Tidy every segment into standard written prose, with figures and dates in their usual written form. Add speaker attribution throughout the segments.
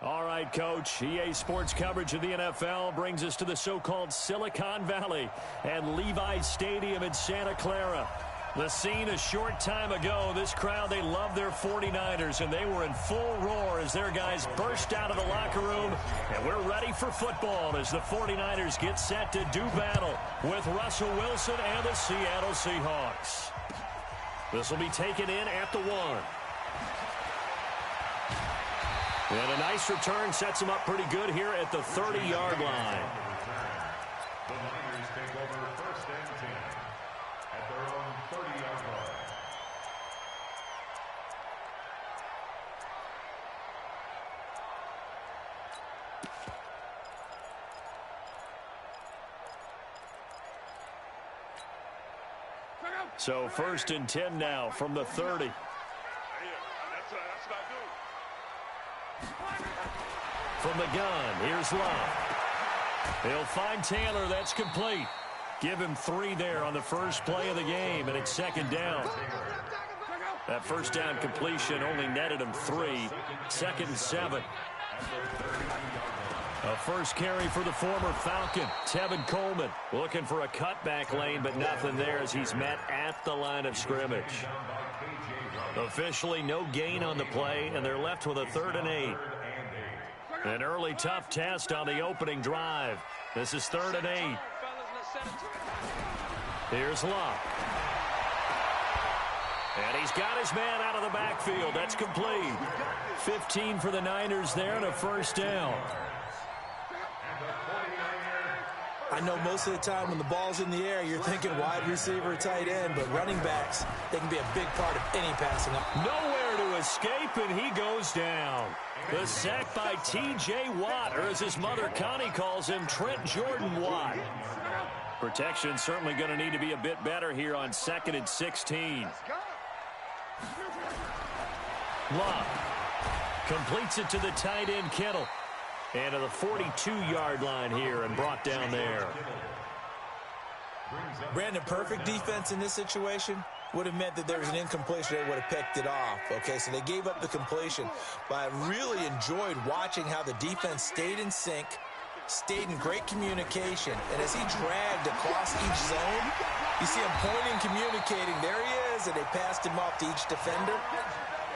Speaker 1: All right, Coach. EA Sports coverage of the NFL brings us to the so-called Silicon Valley and Levi's Stadium in Santa Clara. The scene a short time ago, this crowd, they love their 49ers, and they were in full roar as their guys burst out of the locker room. And we're ready for football as the 49ers get set to do battle with Russell Wilson and the Seattle Seahawks. This will be taken in at the 1. And a nice return sets them up pretty good here at the 30-yard line.
Speaker 2: The Niners take over 1st and 10 at their own 30-yard line.
Speaker 1: So 1st and 10 now from the 30. From the gun, here's Love. He'll find Taylor. That's complete. Give him 3 there on the first play of the game, and it's 2nd down. That first down completion only netted him 3. 2nd and 7. A first carry for the former Falcon, Tevin Coleman. Looking for a cutback lane, but nothing there as he's met at the line of scrimmage. Officially no gain on the play, and they're left with a 3rd and 8. An early tough test on the opening drive. This is 3rd and 8. Here's Love. And he's got his man out of the backfield. That's complete. 15 for the Niners there and a first down.
Speaker 3: I know most of the time when the ball's in the air, you're thinking wide receiver, tight end, but running backs, they can be a big part of any passing.
Speaker 1: Nowhere to escape, and he goes down. The sack by T.J. Watt, or as his mother Connie calls him, Trent Jordan Watt. Protection certainly going to need to be a bit better here on 2nd and 16. Love completes it to the tight end Kittle. And to the 42-yard line here and brought down there.
Speaker 3: Brandon, perfect defense in this situation would have meant that there was an incompletion. They would have picked it off. Okay, so they gave up the completion. But I really enjoyed watching how the defense stayed in sync, stayed in great communication. And as he dragged across each zone, you see him pointing, communicating. There he is, and they passed him off to each defender.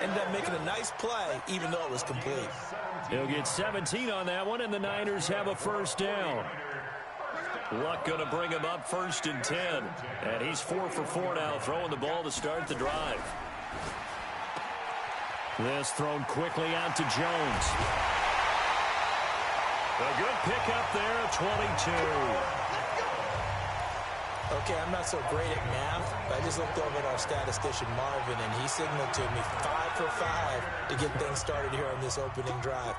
Speaker 3: Ended up making a nice play, even though it was complete.
Speaker 1: He'll get 17 on that one, and the Niners have a first down. Luck going to bring him up 1st and 10. And he's 4 for 4 now, throwing the ball to start the drive. This thrown quickly out to Jones. A good pickup there at 22.
Speaker 3: Okay, I'm not so great at math, but I just looked over at our statistician, Marvin, and he signaled to me 5 for 5 to get things started here on this opening drive.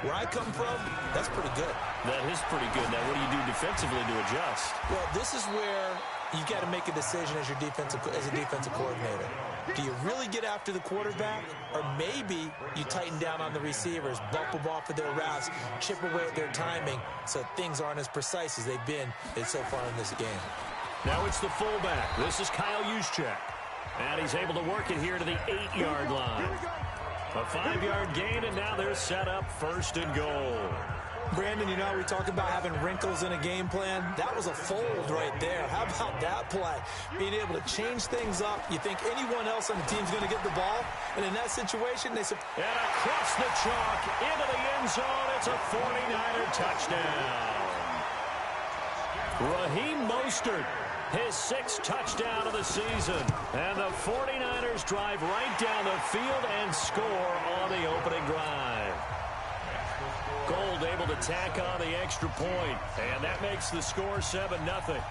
Speaker 3: Where I come from, that's pretty good.
Speaker 1: That is pretty good. Now, what do you do defensively to adjust?
Speaker 3: Well, this is where you've got to make a decision as a defensive coordinator. Do you really get after the quarterback, or maybe you tighten down on the receivers, bump them off of their routes, chip away at their timing so things aren't as precise as they've been so far in this game?
Speaker 1: Now it's the fullback. This is Kyle Juszczyk. And he's able to work it here to the 8-yard line. A 5-yard gain, and now they're set up 1st and goal.
Speaker 3: Brandon, you know, we talk about having wrinkles in a game plan. That was a fold right there. How about that play? Being able to change things up. You think anyone else on the team's going to get the ball? And in that situation, they said...
Speaker 1: And across the chalk, into the end zone. It's a 49er touchdown. Raheem Mostert, his 6th touchdown of the season. And the 49ers drive right down the field and score on the opening drive. Gold able to tack on the extra point, and that makes the score 7-0.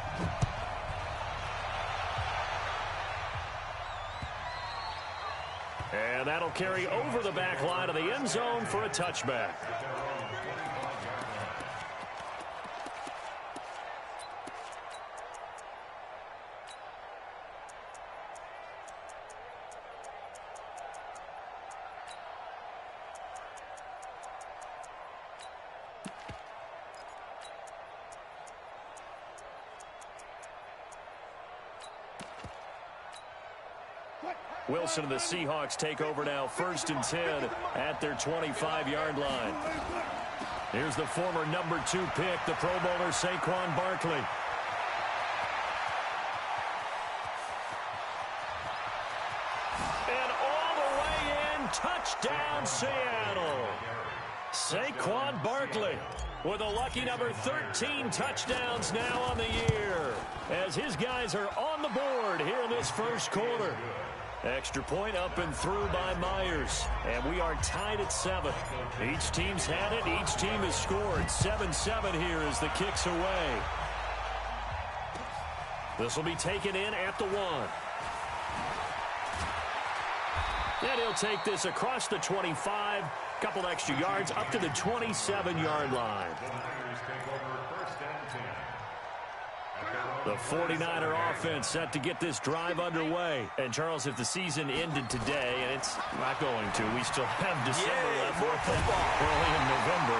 Speaker 1: And that'll carry over the back line of the end zone for a touchback. Wilson and the Seahawks take over now, 1st and 10 at their 25-yard line. Here's the former number 2 pick, the Pro Bowler Saquon Barkley. And all the way in, touchdown Seattle. Saquon Barkley with a lucky number 13 touchdowns now on the year, as his guys are on the board here in this first quarter. Extra point up and through by Myers, and we are tied at 7. Each team's had it. Each team has scored. 7-7 here as the kick's away. This will be taken in at the 1. And he'll take this across the 25. Couple extra yards up to the 27-yard line. The 49er offense set to get this drive underway. And, Charles, if the season ended today, and it's not going to, we still have December left, more football early in November,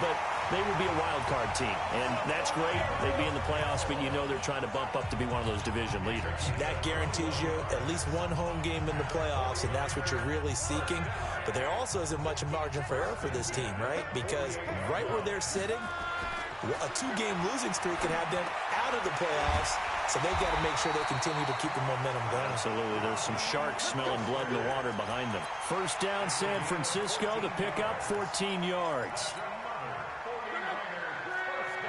Speaker 1: but they would be a wild card team. And that's great. They'd be in the playoffs, but you know they're trying to bump up to be one of those division leaders. That guarantees you at least one home game in the playoffs, and that's what you're really seeking. But there also isn't much margin for error for this team, right? Because right where they're sitting, a 2-game losing streak can have them out of the playoffs, so they've got to make sure they continue to keep the momentum going. Absolutely. There's some sharks smelling blood in the water behind them. 1st down, San Francisco. The pickup, 14 yards.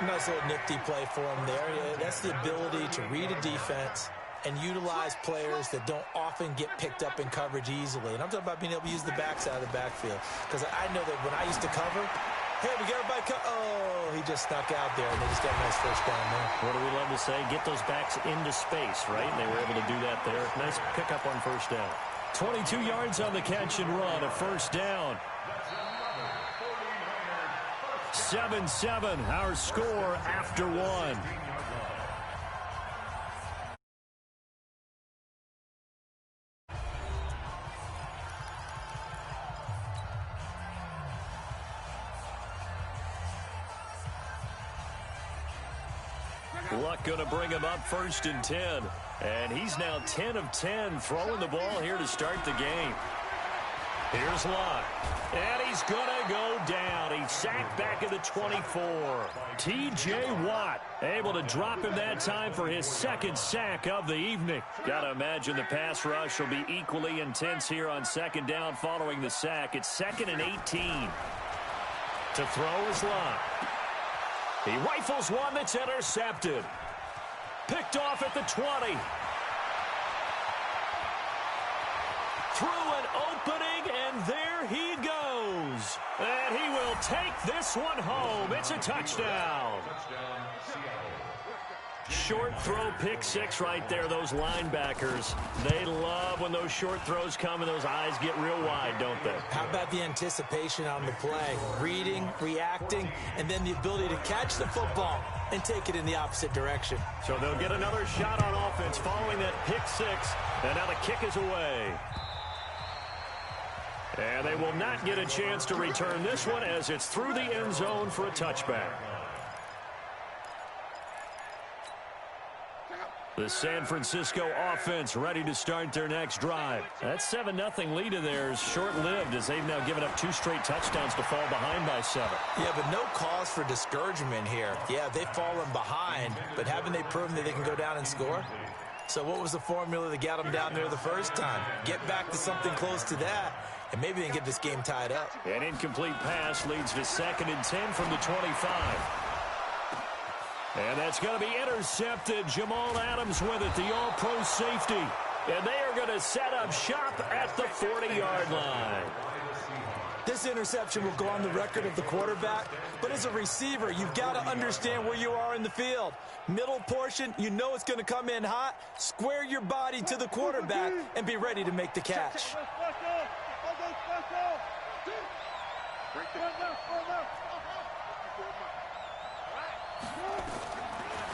Speaker 1: Nice little nifty play for him there. That's the ability to read a defense and utilize players that don't often get picked up in coverage easily. And I'm talking about being able to use the backside of the backfield. Because I know that when I used to cover, hey, we got everybody. Oh, he just snuck out there, and they just got a nice 1st down there. What do we love to say? Get those backs into space, right? And they were able to do that there. Nice pickup on 1st down. 22 yards on the catch and run, a 1st down. 7-7, our score after 1. Luck going to bring him up 1st and 10. And he's now 10 of 10 throwing the ball here to start the game. Here's Luck. And he's going to go down. He's sacked back at the 24. T.J. Watt able to drop him that time for his 2nd sack of the evening. Got to imagine the pass rush will be equally intense here on 2nd down following the sack. It's 2nd and 18. To throw is Luck. He rifles one that's intercepted. Picked off at the 20. Through an opening, and there he goes. And he will take this one home. It's a touchdown. Short throw, pick 6 right there. Those linebackers, they love when those short throws come and those eyes get real wide, don't they? How about the anticipation on the play? Reading, reacting, and then the ability to catch the football and take it in the opposite direction. So they'll get another shot on offense following that pick 6, and now the kick is away. And they will not get a chance to return this one as it's through the end zone for a touchback. The San Francisco offense ready to start their next drive. That 7-0 lead of theirs short-lived as they've now given up 2 straight touchdowns to fall behind by 7. Yeah, but no cause for discouragement here. Yeah, they've fallen behind, but haven't they proven that they can go down and score? So what was the formula that got them down there the first time? Get back to something close to that, and maybe they can get this game tied up. An incomplete pass leads to 2nd and 10 from the 25. And that's going to be intercepted. Jamal Adams with it, the all-pro safety. And they are going to set up shop at the 40-yard line. This interception will go on the record of the quarterback, but as a receiver, you've got to understand where you are in the field. Middle portion, you know it's going to come in hot. Square your body to the quarterback and be ready to make the catch.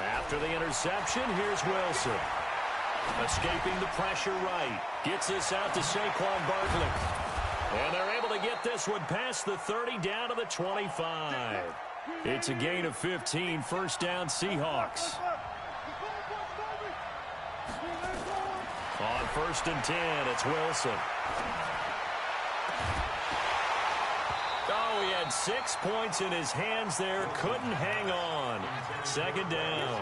Speaker 1: After the interception, here's Wilson. Escaping the pressure right. Gets this out to Saquon Barkley. And they're able to get this one past the 30 down to the 25. It's a gain of 15. 1st down, Seahawks. On first and 10. It's Wilson. Oh, he had 6 points in his hands there. Couldn't hang on. Second down.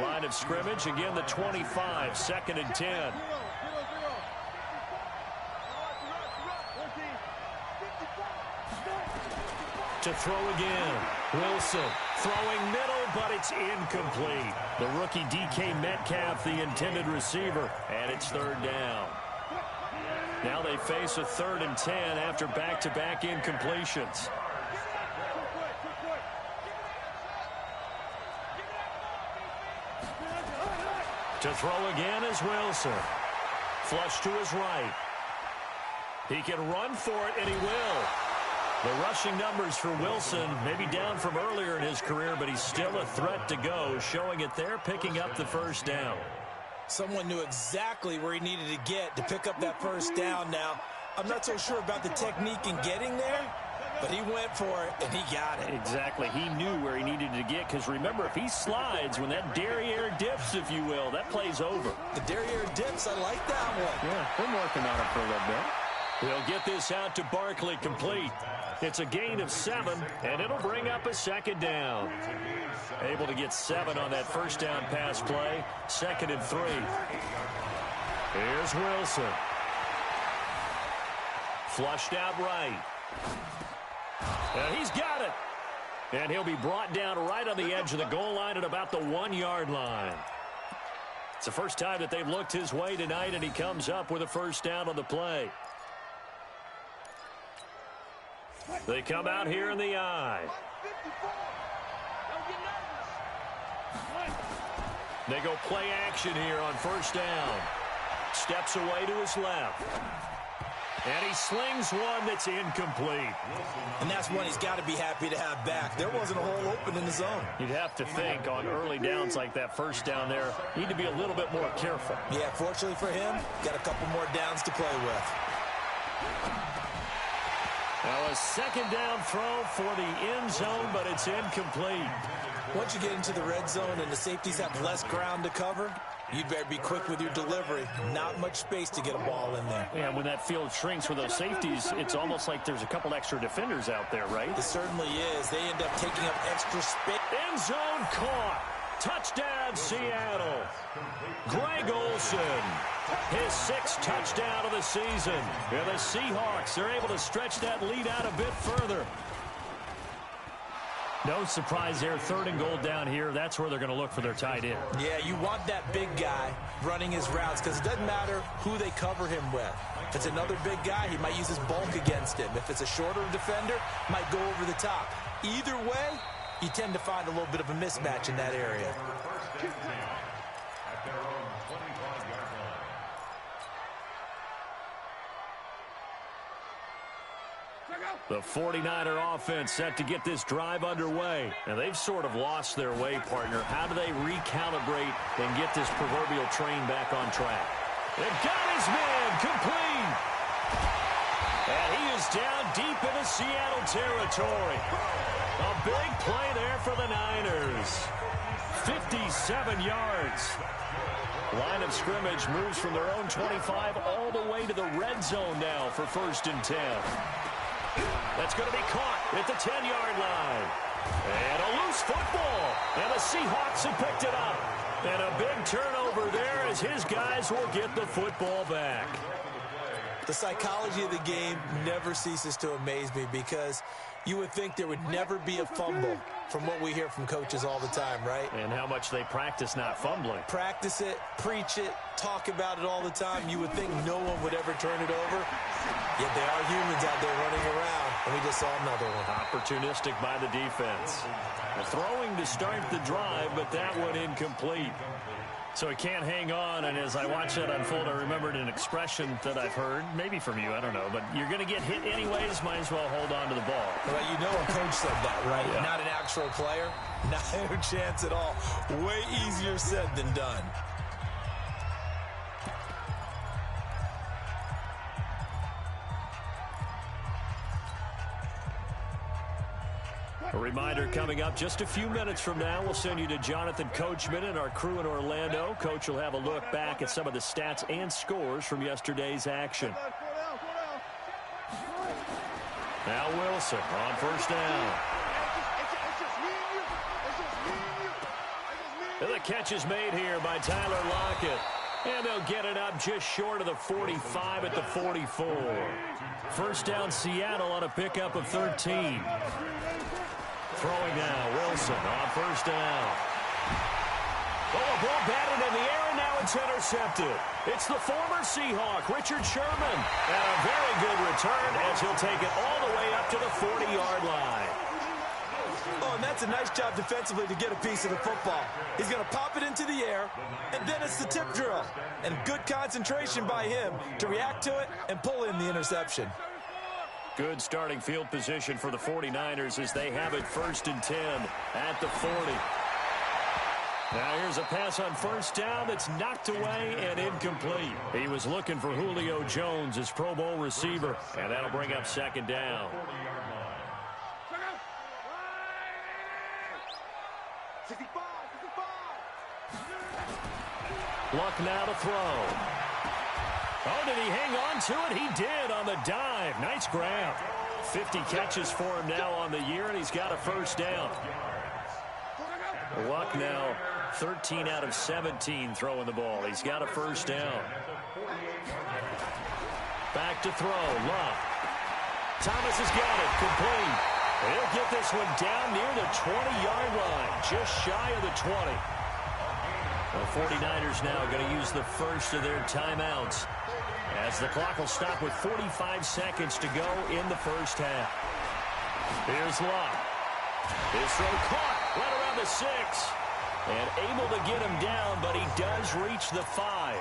Speaker 1: Line of scrimmage, again the 25, second and 10. To throw again. Wilson throwing middle, but it's incomplete. The rookie DK Metcalf, the intended receiver, and it's third down. Now they face a third and 10 after back-to-back incompletions. To throw again is Wilson. Flush to his right. He can run for it, and he will. The rushing numbers for Wilson maybe down from earlier in his career, but he's still a threat to go, showing it there, picking up the first down.
Speaker 3: Someone knew exactly where he needed to get to pick up that first down. Now, I'm not so sure about the technique in getting there, but he went for it, and he got it.
Speaker 1: Exactly. He knew where he needed to get, because remember, if he slides, when that derriere dips, if you will, that play's over.
Speaker 3: The derriere dips, I like that one.
Speaker 1: Yeah, been working on it for a little bit. He'll get this out to Barkley, complete. It's a gain of 7, and it'll bring up a second down. Able to get 7 on that first down pass play. Second and 3. Here's Wilson. Flushed out right. And he's got it. And he'll be brought down right on the edge of the goal line at about the 1-yard line. It's the first time that they've looked his way tonight, and he comes up with a first down on the play. They come out here in the eye. They go play action here on first down. Steps away to his left. And he slings one that's incomplete.
Speaker 3: And that's one he's got to be happy to have back. There wasn't a hole open in the zone.
Speaker 1: You'd have to think on early downs like that first down there, need to be a little bit more careful.
Speaker 3: Yeah, fortunately for him, got a couple more downs to play with.
Speaker 1: Now a second down throw for the end zone, but it's incomplete.
Speaker 3: Once you get into the red zone and the safeties have less ground to cover, you'd better be quick with your delivery. Not much space to get a ball in there.
Speaker 1: Yeah, when that field shrinks for those safeties, it's almost like there's a couple extra defenders out there, right?
Speaker 3: It certainly is. They end up taking up extra space.
Speaker 1: End zone caught. Touchdown, Seattle. Greg Olsen, his 6th touchdown of the season. And the Seahawks, they're able to stretch that lead out a bit further. No surprise there, third and goal down here. That's where they're going to look for their tight end.
Speaker 3: Yeah, you want that big guy running his routes because it doesn't matter who they cover him with. If it's another big guy, he might use his bulk against him. If it's a shorter defender, might go over the top. Either way, you tend to find a little bit of a mismatch in that area.
Speaker 1: The 49er offense set to get this drive underway. And they've sort of lost their way, partner. How do they recalibrate and get this proverbial train back on track? They've got his man complete. And he is down deep into Seattle territory. A big play there for the Niners. 57 yards. Line of scrimmage moves from their own 25 all the way to the red zone now for first and 10. That's going to be caught at the 10-yard line. And a loose football. And the Seahawks have picked it up. And a big turnover there as his guys will get the football back.
Speaker 3: The psychology of the game never ceases to amaze me because you would think there would never be a fumble from what we hear from coaches all the time, right?
Speaker 1: And how much they practice not fumbling.
Speaker 3: Practice it, preach it, talk about it all the time. You would think no one would ever turn it over. Yet they are humans out there running around, and we just saw another one.
Speaker 1: Opportunistic by the defense. Throwing to start the drive, but that one incomplete. So he can't hang on, and as I watch that unfold, I remembered an expression that I've heard, maybe from you, I don't know, but you're going to get hit anyways, might as well hold on to the ball.
Speaker 3: Well, you know a coach said that, right?
Speaker 1: Yeah.
Speaker 3: Not an actual player. No chance at all. Way easier said than done.
Speaker 1: A reminder coming up just a few minutes from now, we'll send you to Jonathan Coachman and our crew in Orlando. Coach will have a look back at some of the stats and scores from yesterday's action. Now Wilson on first down. And the catch is made here by Tyler Lockett. And they'll get it up just short of the 45 at the 44. First down Seattle on a pickup of 13. Throwing now, Wilson on first down. Oh, a ball batted in the air, and now it's intercepted. It's the former Seahawk, Richard Sherman. And a very good return as he'll take it all the way up to the 40-yard line.
Speaker 3: Oh, and that's a nice job defensively to get a piece of the football. He's going to pop it into the air, and then it's the tip drill. And good concentration by him to react to it and pull in the interception.
Speaker 1: Good starting field position for the 49ers as they have it first and 10 at the 40. Now here's a pass on first down that's knocked away and incomplete. He was looking for Julio Jones, his Pro Bowl receiver, and that'll bring up second down. Luck now to throw. Oh, did he hang on to it? He did on the dive. Nice grab. 50 catches for him now on the year, and he's got a first down. Luck now 13 out of 17 throwing the ball. He's got a first down. Back to throw. Luck. Thomas has got it. Complete. He'll get this one down near the 20-yard line. Just shy of the 20. The 49ers now going to use the first of their timeouts as the clock will stop with 45 seconds to go in the first half. Here's Luck. His throw caught right around the 6. And able to get him down, but he does reach the 5.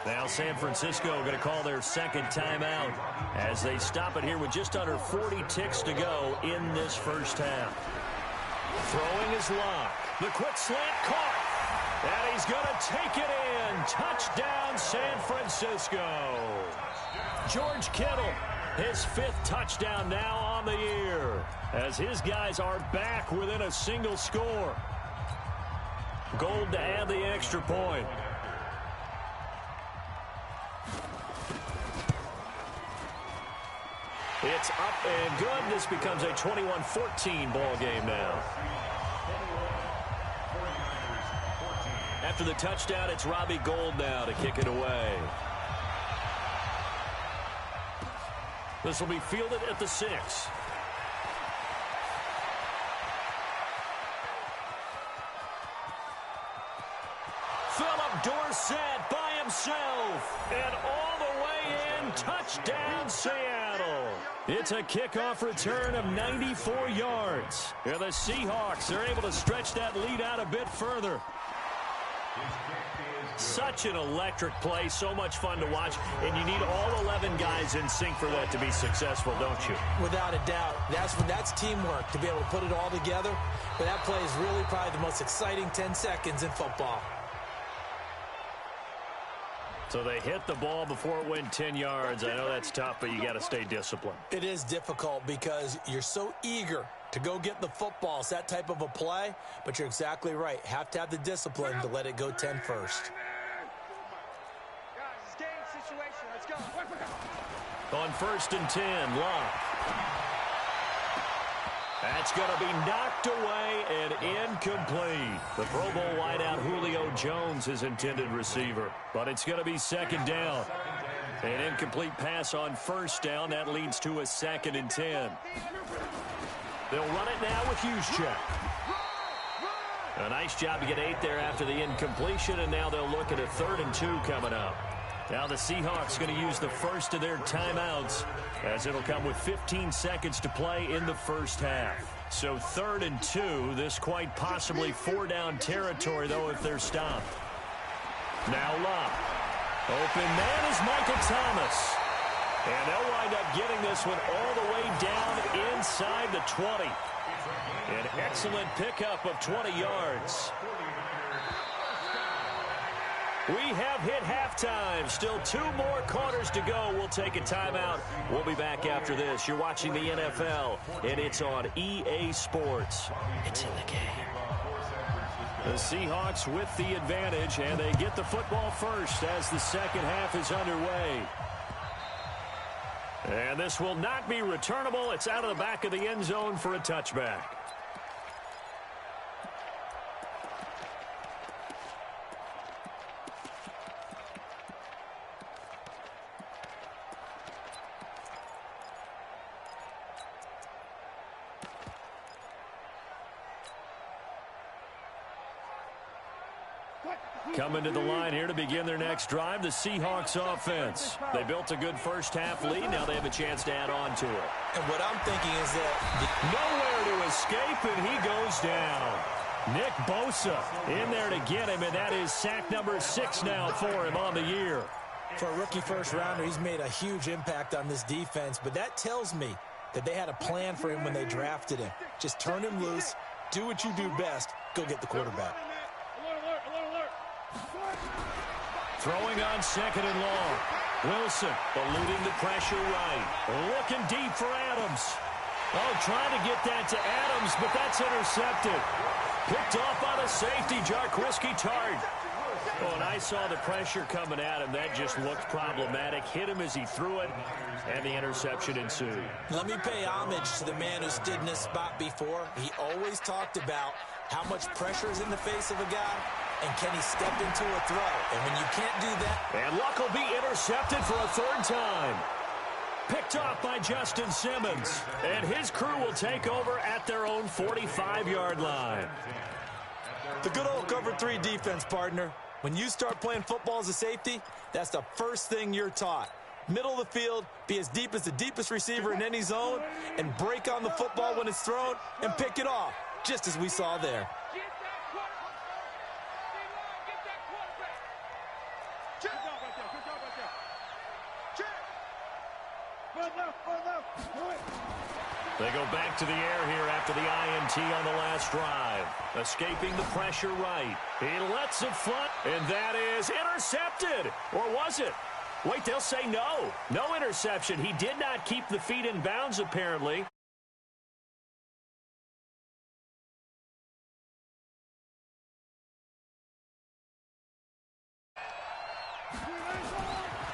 Speaker 1: Now San Francisco going to call their second timeout as they stop it here with just under 40 ticks to go in this first half. Throwing is Luck. The quick slant caught. And he's going to take it in. Touchdown, San Francisco. George Kittle, his 5th touchdown now on the year, as his guys are back within a single score. Gold to add the extra point. It's up and good. This becomes a 21-14 ball game now. After the touchdown, it's Robbie Gould now to kick it away. This will be fielded at the 6. Philip Dorsett by himself. And all the way in, touchdown Seattle. It's a kickoff return of 94 yards. Here the Seahawks are able to stretch that lead out a bit further. Such an electric play, so much fun to watch, and you need all 11 guys in sync for that to be successful, don't you?
Speaker 3: Without a doubt. That's teamwork, to be able to put it all together. But that play is really probably the most exciting 10 seconds in football.
Speaker 1: So they hit the ball before it went 10 yards. I know that's tough, but you got to stay disciplined.
Speaker 3: It is difficult because you're so eager to go get the football. It's that type of a play, but you're exactly right. Have to have the discipline to let it go 10 first.
Speaker 1: On first and 10, Luck. That's going to be knocked away and incomplete. The Pro Bowl wideout Julio Jones, his intended receiver. But it's going to be second down. An incomplete pass on first down. That leads to a 2nd and 10. They'll run it now with Juszczyk. A nice job to get 8 there after the incompletion, and now they'll look at a 3rd and 2 coming up. Now the Seahawks going to use the first of their timeouts as it'll come with 15 seconds to play in the first half. So 3rd and 2, this quite possibly 4-down territory, though, if they're stopped. Now Luck. Open man is Michael Thomas. And they'll wind up getting this one all the way down inside the 20. An excellent pickup of 20 yards. We have hit halftime. Still 2 more quarters to go. We'll take a timeout. We'll be back after this. You're watching the NFL, and it's on EA Sports. It's in the game. The Seahawks with the advantage, and they get the football first as the second half is underway. And this will not be returnable. It's out of the back of the end zone for a touchback. Coming to the line here to begin their next drive, the Seahawks offense. They built a good first-half lead. Now they have a chance to add on to it.
Speaker 3: And what I'm thinking is that
Speaker 1: nowhere to escape, and he goes down. Nick Bosa in there to get him, and that is sack number 6 now for him on the year.
Speaker 3: For a rookie first-rounder, he's made a huge impact on this defense, but that tells me that they had a plan for him when they drafted him. Just turn him loose, do what you do best, go get the quarterback.
Speaker 1: Throwing on 2nd and long. Wilson eluding the pressure right. Looking deep for Adams. Oh, trying to get that to Adams, but that's intercepted. Picked off by the safety, Jarquiski Tart. Oh, and I saw the pressure coming at him. That just looked problematic. Hit him as he threw it, and the interception ensued.
Speaker 3: Let me pay homage to the man who stood in this spot before. He always talked about how much pressure is in the face of a guy, and can he step into a throw? And when you can't do that...
Speaker 1: And Luck will be intercepted for a 3rd time. Picked off by Justin Simmons. And his crew will take over at their own 45-yard line.
Speaker 3: The good old cover 3 defense, partner. When you start playing football as a safety, that's the first thing you're taught. Middle of the field, be as deep as the deepest receiver in any zone, and break on the football when it's thrown, and pick it off, just as we saw there.
Speaker 1: They go back to the air here after the INT on the last drive. Escaping the pressure right. He lets it fly, and that is intercepted. Or was it? Wait, they'll say no. No interception. He did not keep the feet in bounds, apparently.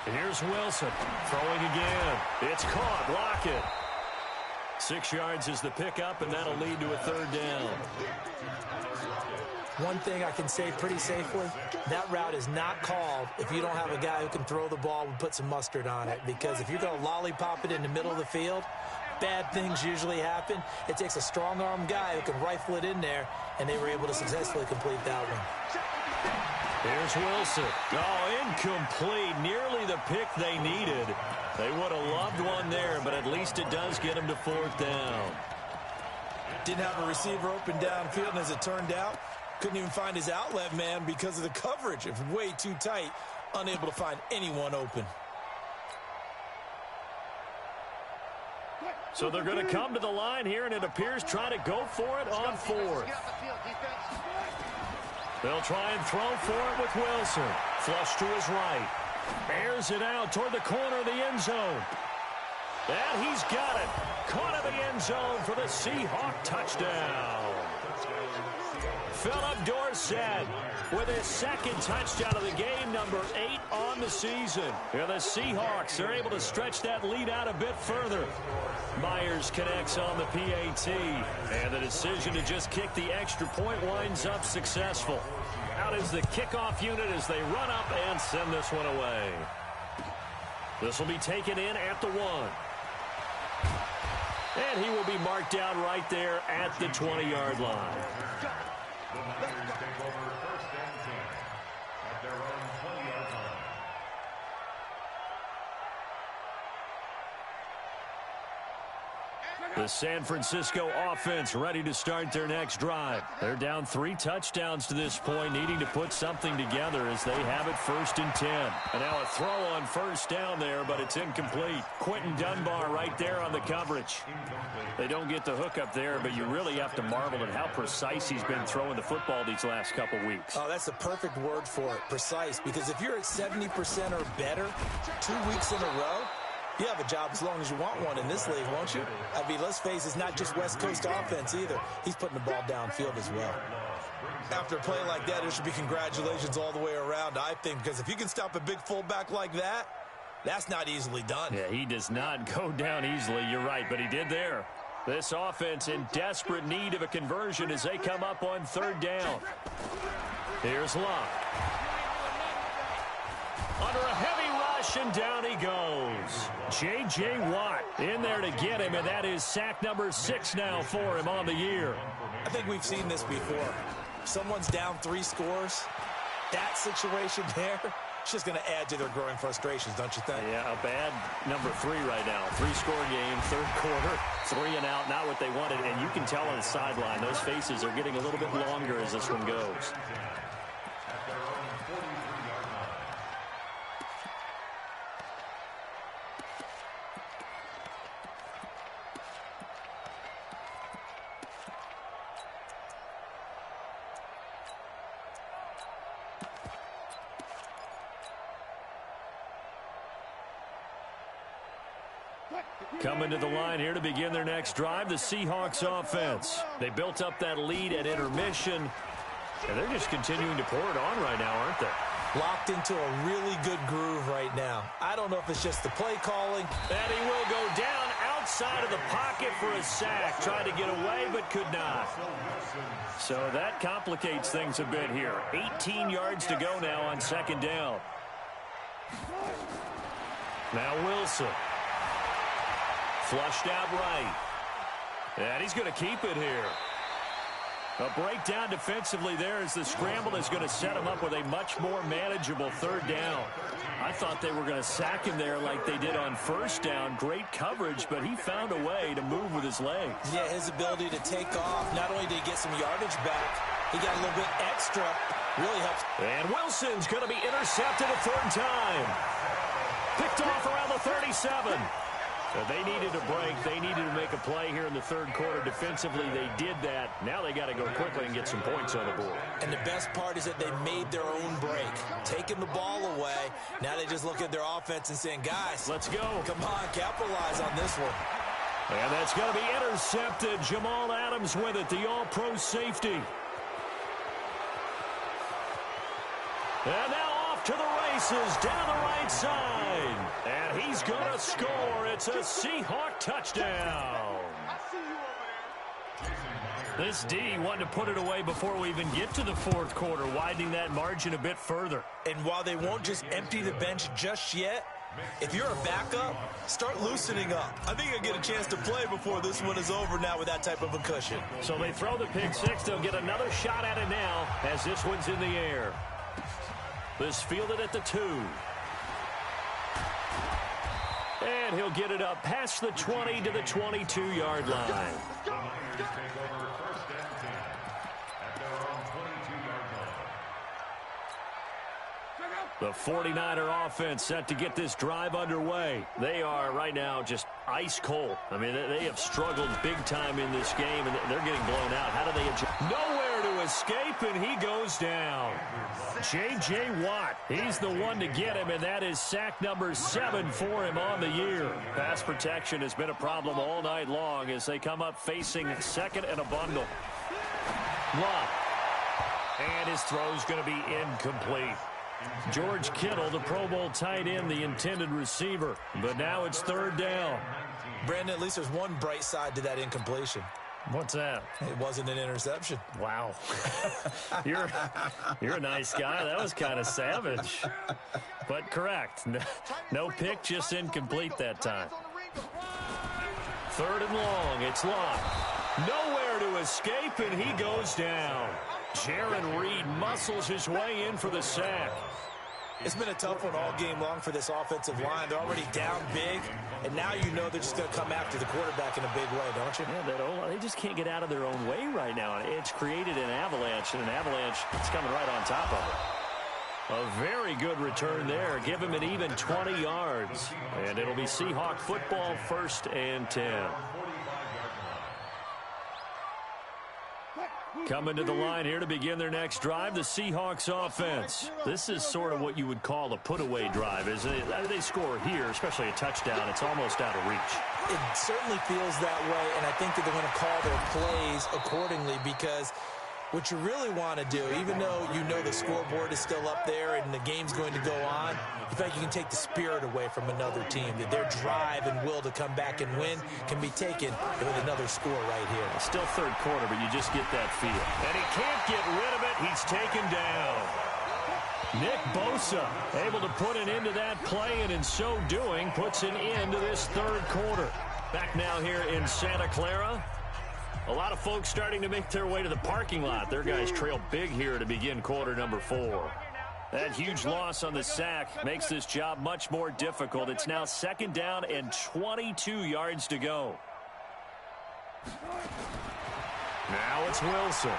Speaker 1: Here's Wilson throwing again. It's caught. Lockett. 6 yards is the pickup, and that'll lead to a 3rd down.
Speaker 3: One thing I can say pretty safely, that route is not called if you don't have a guy who can throw the ball and put some mustard on it. Because if you're going to lollipop it in the middle of the field, bad things usually happen. It takes a strong-arm guy who can rifle it in there, and they were able to successfully complete that one.
Speaker 1: Here's Wilson. Oh, incomplete. Nearly the pick they needed. They would have loved one there, but at least it does get them to 4th down.
Speaker 3: Didn't have a receiver open downfield, and as it turned out, couldn't even find his outlet man because of the coverage. It was way too tight, unable to find anyone open.
Speaker 1: So they're going to come to the line here, and it appears trying to go for it on 4th. They'll try and throw for it with Wilson. Flush to his right. Airs it out toward the corner of the end zone. And he's got it. Caught in the end zone for the Seahawk touchdown. Philip Dorsett with his 2nd touchdown of the game, number 8 on the season. And the Seahawks are able to stretch that lead out a bit further. Myers connects on the PAT. And the decision to just kick the extra point winds up successful. Out is the kickoff unit as they run up and send this one away. This will be taken in at the 1. And he will be marked down right there at the 20-yard line.
Speaker 2: The Niners take over 1st and 10 at their own 20-yard line.
Speaker 1: The San Francisco offense ready to start their next drive. They're down 3 touchdowns to this point, needing to put something together as they have it 1st and 10. And now a throw on 1st down there, but it's incomplete. Quentin Dunbar right there on the coverage. They don't get the hook up there, but you really have to marvel at how precise he's been throwing the football these last couple weeks.
Speaker 3: Oh, that's the perfect word for it, precise. Because if you're at 70% or better 2 weeks in a row, you have a job as long as you want one in this league, won't you? I mean, let's face it, it's not just West Coast offense either. He's putting the ball downfield as well. After a play like that, there should be congratulations all the way around, I think, because if you can stop a big fullback like that, that's not easily done.
Speaker 1: Yeah, he does not go down easily, you're right, but he did there. This offense in desperate need of a conversion as they come up on 3rd down. Here's Locke. Under a heavy rush, and down he goes. J.J. Watt in there to get him, and that is sack number 6 now for him on the year.
Speaker 3: I think we've seen this before. Someone's down 3 scores. That situation there, it's just going to add to their growing frustrations, don't you think?
Speaker 1: Yeah, a bad number 3 right now. 3-score game, 3rd quarter, 3 and out, not what they wanted. And you can tell on the sideline, those faces are getting a little bit longer as this one goes. Coming to the line here to begin their next drive, the Seahawks offense. They built up that lead at intermission, and they're just continuing to pour it on right now, aren't they?
Speaker 3: Locked into a really good groove right now. I don't know if it's just the play calling.
Speaker 1: And he will go down outside of the pocket for a sack. Tried to get away, but could not. So that complicates things a bit here. 18 yards to go now on 2nd down. Now Wilson. Flushed out right. And he's going to keep it here. A breakdown defensively there as the scramble is going to set him up with a much more manageable 3rd down. I thought they were going to sack him there like they did on 1st down. Great coverage, but he found a way to move with his legs.
Speaker 3: Yeah, his ability to take off. Not only did he get some yardage back, he got a little bit extra. Really helps.
Speaker 1: And Wilson's going to be intercepted a 3rd time. Picked off around the 37. So they needed a break. They needed to make a play here in the 3rd quarter. Defensively, they did that. Now they got to go quickly and get some points on the board.
Speaker 3: And the best part is that they made their own break. Taking the ball away. Now they just look at their offense and saying, guys,
Speaker 1: let's go.
Speaker 3: Come on, capitalize on this one.
Speaker 1: And that's going to be intercepted. Jamal Adams with it, the all-pro safety. And now off to the races down the right side. And he's going to score. It's a Seahawk touchdown. This D wanted to put it away before we even get to the 4th quarter, widening that margin a bit further.
Speaker 3: And while they won't just empty the bench just yet, if you're a backup, start loosening up. I think you'll get a chance to play before this one is over now with that type of a cushion.
Speaker 1: So they throw the pick 6. They'll get another shot at it now as this one's in the air. This fielded at the 2. And he'll get it up past the 20 to the 22-yard line. The 49er offense set to get this drive underway. They are right now just ice cold. I mean, they have struggled big time in this game, and they're getting blown out. How do they adjust? Nowhere to escape, and he goes down. J.J. Watt, he's the one to get him, and that is sack number 7 for him on the year. Pass protection has been a problem all night long as they come up facing 2nd and a bundle. Locke. And his throw's going to be incomplete. George Kittle, the Pro Bowl tight end, the intended receiver. But now it's 3rd down.
Speaker 3: Brandon, at least there's one bright side to that incompletion.
Speaker 1: What's that?
Speaker 3: It wasn't an interception.
Speaker 1: Wow. You're a nice guy. That was kind of savage. But correct. No pick, just incomplete that time. 3rd and long. It's Locke. Nowhere to escape, and he goes down. Jaron Reed muscles his way in for the sack.
Speaker 3: It's been a tough one all game long for this offensive line. They're already down big, and now you know they're just going to come after the quarterback in a big way, don't you?
Speaker 1: Yeah, they just can't get out of their own way right now. It's created an avalanche, and an avalanche is coming right on top of it. A very good return there. Give him an even 20 yards. And it'll be Seahawk football, 1st and 10. Coming to the line here to begin their next drive, the Seahawks offense. This is sort of what you would call a put-away drive, isn't it? They score here, especially a touchdown. It's almost out of reach.
Speaker 3: It certainly feels that way, and I think that they're going to call their plays accordingly, because what you really want to do, even though you know the scoreboard is still up there and the game's going to go on, in fact, you can take the spirit away from another team, that their drive and will to come back and win can be taken with another score right here.
Speaker 1: Still third quarter, but you just get that feel. And he can't get rid of it. He's taken down. Nick Bosa able to put an end to that play, and in so doing, puts an end to this third quarter. Back now here in Santa Clara. A lot of folks starting to make their way to the parking lot. Their guys trail big here to begin quarter number 4. That huge loss on the sack makes this job much more difficult. It's now 2nd down and 22 yards to go. Now it's Wilson.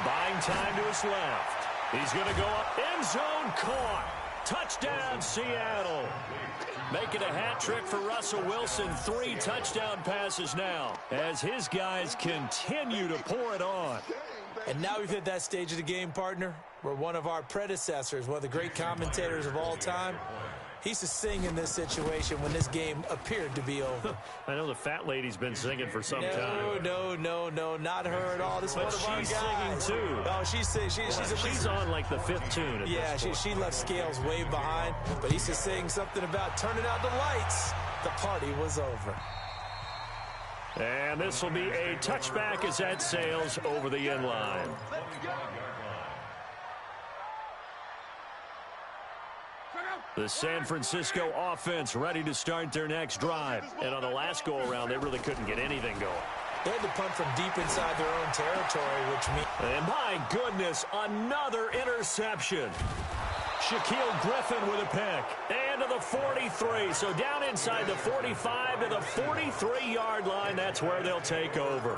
Speaker 1: Buying time to his left. He's going to go up. End zone caught. Touchdown, Seattle. Making a hat trick for Russell Wilson. 3 touchdown passes now as his guys continue to pour it on.
Speaker 3: And now we've hit that stage of the game, partner, where one of our predecessors, one of the great commentators of all time, he used to sing in this situation when this game appeared to be over.
Speaker 1: I know the fat lady's been singing for some time.
Speaker 3: No, not her at all. This is one of our guys.
Speaker 1: She's singing too.
Speaker 3: Oh, she's
Speaker 1: on like the 5th tune.
Speaker 3: Yeah, she left Scales way behind, but he used to sing something about turning out the lights. The party was over.
Speaker 1: And this will be a touchback as that sails over the end line. The San Francisco offense ready to start their next drive. And on the last go-around, they really couldn't get anything going.
Speaker 3: They had to punt from deep inside their own territory, which means...
Speaker 1: And my goodness, another interception. Shaquille Griffin with a pick. And to the 43. So down inside the 45 to the 43-yard line. That's where they'll take over.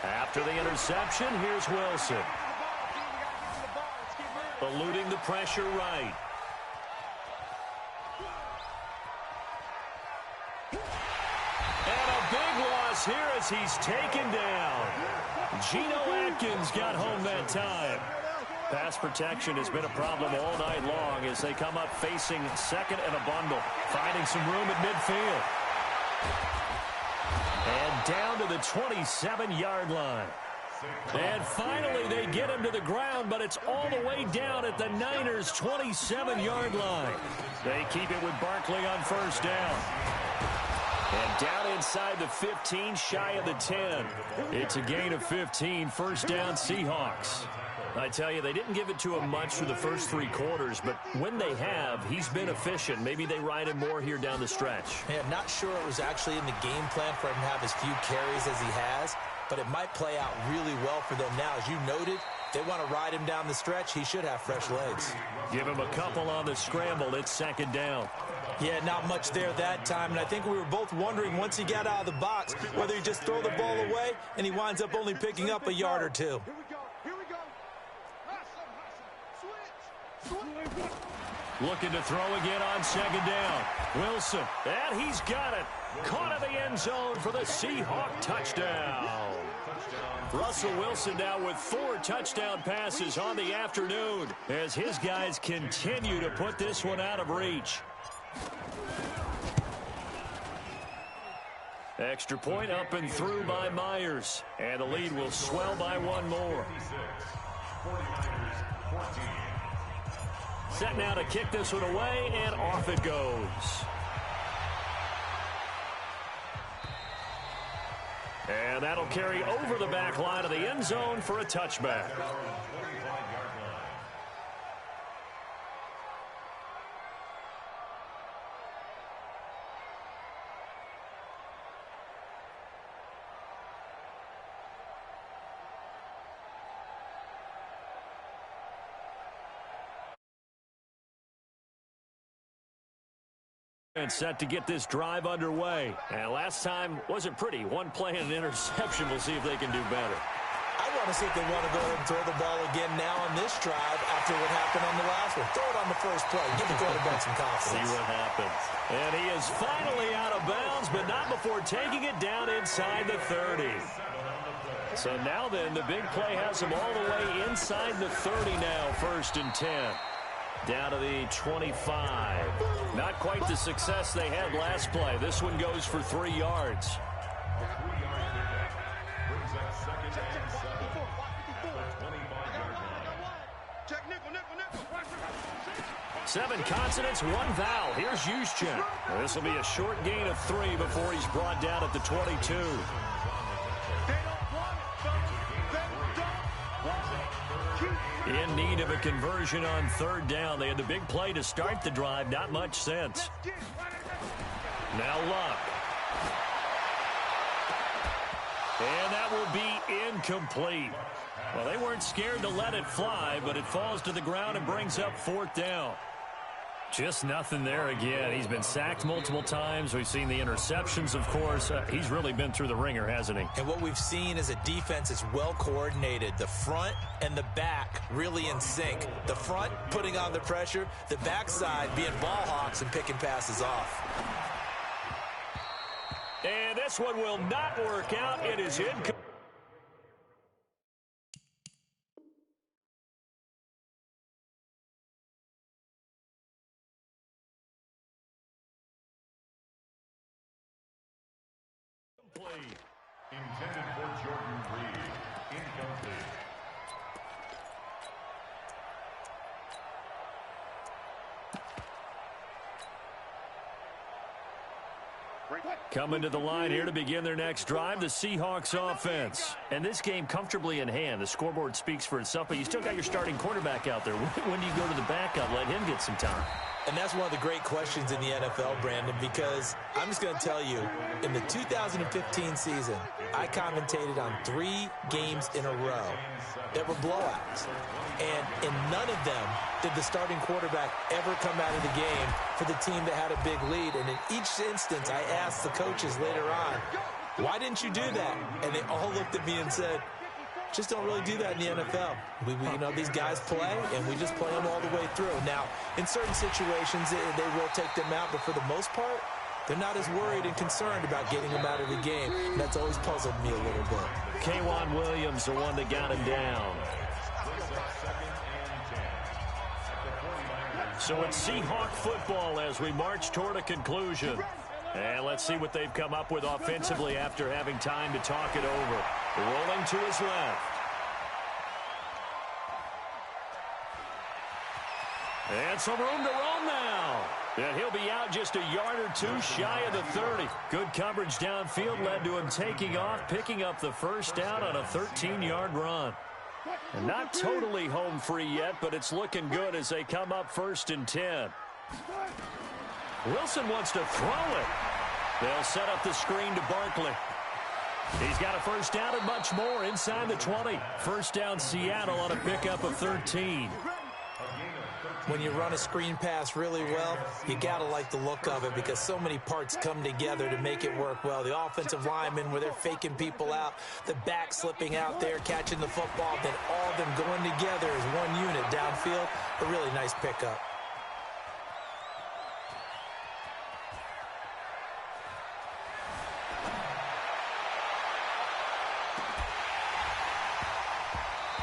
Speaker 1: After the interception, here's Wilson. Eluding the pressure right. And a big loss here as he's taken down. Geno Atkins got home that time. Pass protection has been a problem all night long as they come up facing 2nd and a bundle. Finding some room at midfield. And down to the 27-yard line. And finally, they get him to the ground, but it's all the way down at the Niners' 27-yard line. They keep it with Barkley on 1st down. And down inside the 15, shy of the 10. It's a gain of 15, 1st down Seahawks. I tell you, they didn't give it to him much for the first 3 quarters, but when they have, he's been efficient. Maybe they ride him more here down the stretch.
Speaker 3: Yeah, I'm not sure it was actually in the game plan for him to have as few carries as he has, but it might play out really well for them now. As you noted, they want to ride him down the stretch. He should have fresh legs.
Speaker 1: Give him a couple on the scramble. It's 2nd down.
Speaker 3: Yeah, not much there that time, and I think we were both wondering once he got out of the box whether he just throw the ball away and he winds up only picking up a yard or 2.
Speaker 1: Looking to throw again on 2nd down. Wilson, and he's got it. Caught in the end zone for the Seahawk touchdown. Russell Wilson now with 4 touchdown passes on the afternoon as his guys continue to put this one out of reach. Extra point up and through by Myers. And the lead will swell by 1 more. Set now to kick this one away, and off it goes. And that'll carry over the back line of the end zone for a touchback. And set to get this drive underway. And last time wasn't pretty. One play and an interception. We'll see if they can do better.
Speaker 3: I want to see if they want to go ahead and throw the ball again now on this drive after what happened on the last one. Throw it on the first play. Give the quarterback some confidence.
Speaker 1: See what happens. And he is finally out of bounds, but not before taking it down inside the 30. So now then, the big play has him all the way inside the 30 now, 1st and 10. Down to the 25. Not quite the success they had last play. This one goes for 3 yards. 7 consonants, 1 vowel. Here's Juszczyk. This will be a short gain of 3 before he's brought down at the 22. In need of a conversion on 3rd down. They had the big play to start the drive. Not much sense. Now Luck. And that will be incomplete. Well, they weren't scared to let it fly, but it falls to the ground and brings up 4th down. Just nothing there again. He's been sacked multiple times. We've seen the interceptions, of course. He's really been through the ringer, hasn't he?
Speaker 3: And what we've seen is a defense that's well coordinated. The front and the back really in sync. The front putting on the pressure. The backside being ball hawks and picking passes off.
Speaker 1: And this one will not work out. It is incomplete.
Speaker 2: Intended for Jordan Reed. Incomplete.
Speaker 1: Coming to the line here to begin their next drive, the Seahawks offense. And this game comfortably in hand. The scoreboard speaks for itself, but you still got your starting quarterback out there. When do you go to the backup? Let him get some time.
Speaker 3: And that's one of the great questions in the NFL, Brandon, because I'm just going to tell you, in the 2015 season, I commentated on 3 games in a row that were blowouts. And in none of them did the starting quarterback ever come out of the game for the team that had a big lead. And in each instance, I asked the coaches later on, why didn't you do that? And they all looked at me and said, just don't really do that in the NFL. You know, these guys play, and we just play them all the way through. Now, in certain situations, they will take them out, but for the most part, they're not as worried and concerned about getting them out of the game. And that's always puzzled me a little bit.
Speaker 1: K'Waun Williams, the one that got him down. So it's Seahawk football as we march toward a conclusion. And let's see what they've come up with offensively after having time to talk it over. Rolling to his left. And some room to roam now. And he'll be out just a yard or 2 shy of the 30. Good coverage downfield led to him taking off, picking up the 1st down on a 13-yard run. And not totally home free yet, but it's looking good as they come up 1st and 10. Wilson wants to throw it. They'll set up the screen to Barkley. He's got a 1st down and much more inside the 20. 1st down Seattle on a pickup of 13.
Speaker 3: When you run a screen pass really well, you got to like the look of it because so many parts come together to make it work well. The offensive linemen where they're faking people out, the back slipping out there, catching the football, then all of them going together as one unit downfield. A really nice pickup.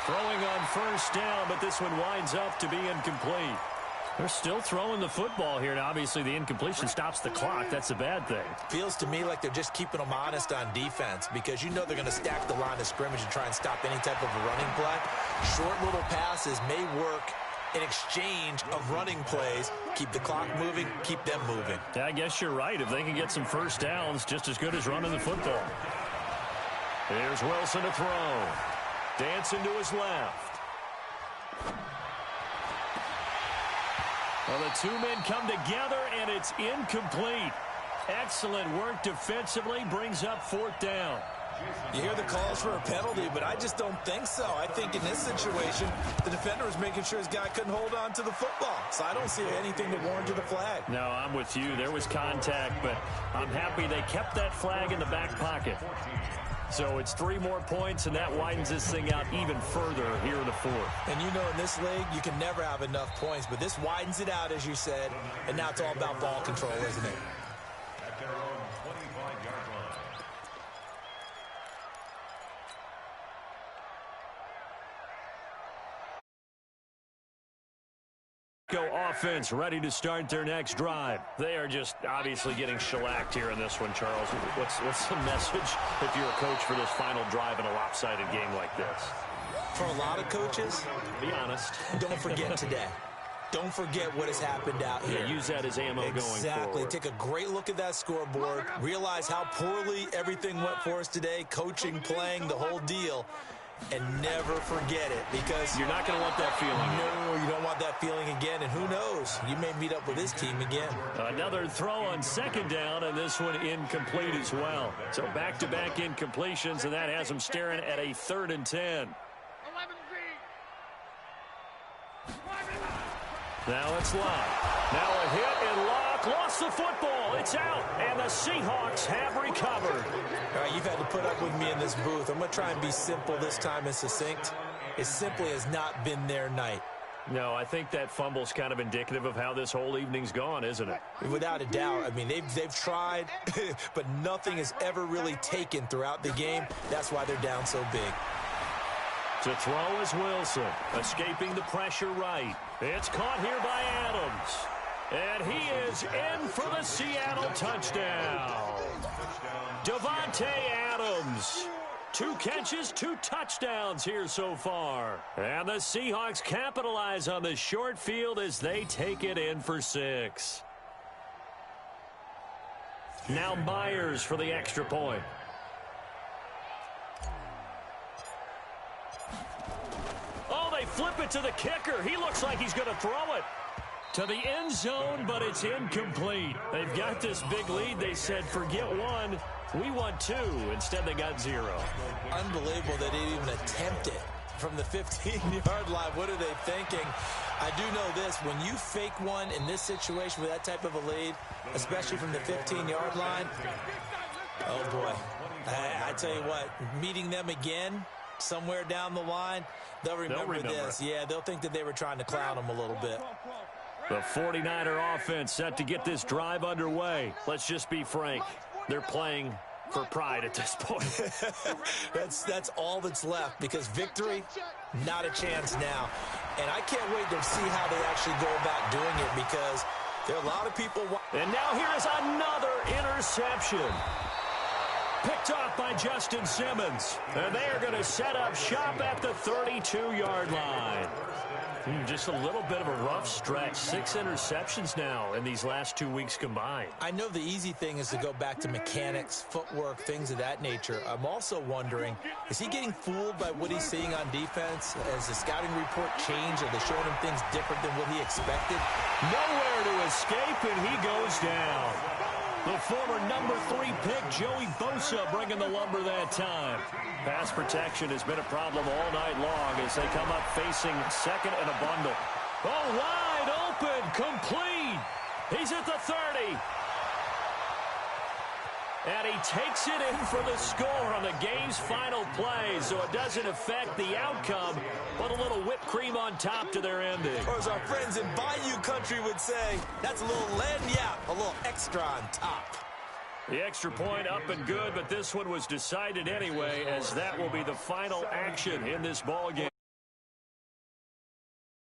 Speaker 1: Throwing on 1st down, but this one winds up to be incomplete. They're still throwing the football here, and obviously the incompletion stops the clock. That's a bad thing.
Speaker 3: Feels to me like they're just keeping them honest on defense because you know they're going to stack the line of scrimmage and try and stop any type of a running play. Short little passes may work in exchange of running plays. Keep the clock moving, keep them moving.
Speaker 1: Yeah, I guess you're right. If they can get some 1st downs, just as good as running the football. Here's Wilson to throw. Dancing to his left. Well, the 2 men come together, and it's incomplete. Excellent work defensively. Brings up 4th down.
Speaker 3: You hear the calls for a penalty, but I just don't think so. I think in this situation, the defender was making sure his guy couldn't hold on to the football. So I don't see anything that warranted a flag.
Speaker 1: No, I'm with you. There was contact, but I'm happy they kept that flag in the back pocket. So it's 3 more points, and that widens this thing out even further here in the fourth.
Speaker 3: And you know in this league, you can never have enough points, but this widens it out, as you said, and now it's all about ball control, isn't it?
Speaker 2: At their own 25-yard line.
Speaker 1: Go offense ready to start their next drive. They are just obviously getting shellacked here in this one, Charles. What's the message if you're a coach for this final drive in a lopsided game like this?
Speaker 3: For a lot of coaches,
Speaker 1: be honest.
Speaker 3: Don't forget today. Don't forget what has happened out here.
Speaker 1: Yeah, use that as ammo going forward.
Speaker 3: Exactly. Take a great look at that scoreboard. Realize how poorly everything went for us today. Coaching, playing, the whole deal. And never forget it, because
Speaker 1: you're not going to want that feeling.
Speaker 3: No, you don't want that feeling again. And who knows? You may meet up with this team again.
Speaker 1: Another throw on second down, and this one incomplete as well. So back-to-back incompletions, and that has them staring at a 3rd and 10. Now it's Locke. Now a hit, and Locke lost the football. It's out, and the Seahawks have recovered.
Speaker 3: All right, you've had to put up with me in this booth. I'm going to try and be simple this time and succinct. It simply has not been their night.
Speaker 1: No, I think that fumble's kind of indicative of how this whole evening's gone, isn't it?
Speaker 3: Without a doubt. I mean, they've tried, but nothing is ever really taken throughout the game. That's why they're down so big.
Speaker 1: To throw is Wilson, escaping the pressure right. It's caught here by Adams. And he is in for the Seattle touchdown. Davante Adams. 2 catches, 2 touchdowns here so far. And the Seahawks capitalize on the short field as they take it in for 6. Now Myers for the extra point. Oh, they flip it to the kicker. He looks like he's going to throw it to the end zone, but it's incomplete. They've got this big lead. They said, forget 1. We want 2. Instead, they got 0.
Speaker 3: Unbelievable that they didn't even attempt it from the 15-yard line. What are they thinking? I do know this. When you fake one in this situation with that type of a lead, especially from the 15-yard line, oh, boy. I tell you what, meeting them again somewhere down the line, they'll remember this. Yeah, they'll think that they were trying to clown them a little bit.
Speaker 1: The 49er offense set to get this drive underway. Let's just be frank. They're playing for pride at this point.
Speaker 3: That's all that's left, because victory, not a chance now. And I can't wait to see how they actually go about doing it, because there are a lot of people.
Speaker 1: And now here is another interception. Picked off by Justin Simmons. And they are going to set up shop at the 32-yard line. Just a little bit of a rough stretch. 6 interceptions now in these last 2 weeks combined.
Speaker 3: I know the easy thing is to go back to mechanics, footwork, things of that nature. I'm also wondering, is he getting fooled by what he's seeing on defense? Has the scouting report changed? Are they showing him things different than what he expected?
Speaker 1: Nowhere to escape, and he goes down. The former number 3 pick, Joey Bosa, bringing the lumber that time. Pass protection has been a problem all night long as they come up facing second and a bundle. Oh, wide open, complete. He's at the 30. And he takes it in for the score on the game's final play, so it doesn't affect the outcome, but a little whipped cream on top to their ending.
Speaker 3: Or as our friends in Bayou Country would say, that's a little lagniappe, a little extra on top.
Speaker 1: The extra point up and good, but this one was decided anyway, as that will be the final action in this ballgame.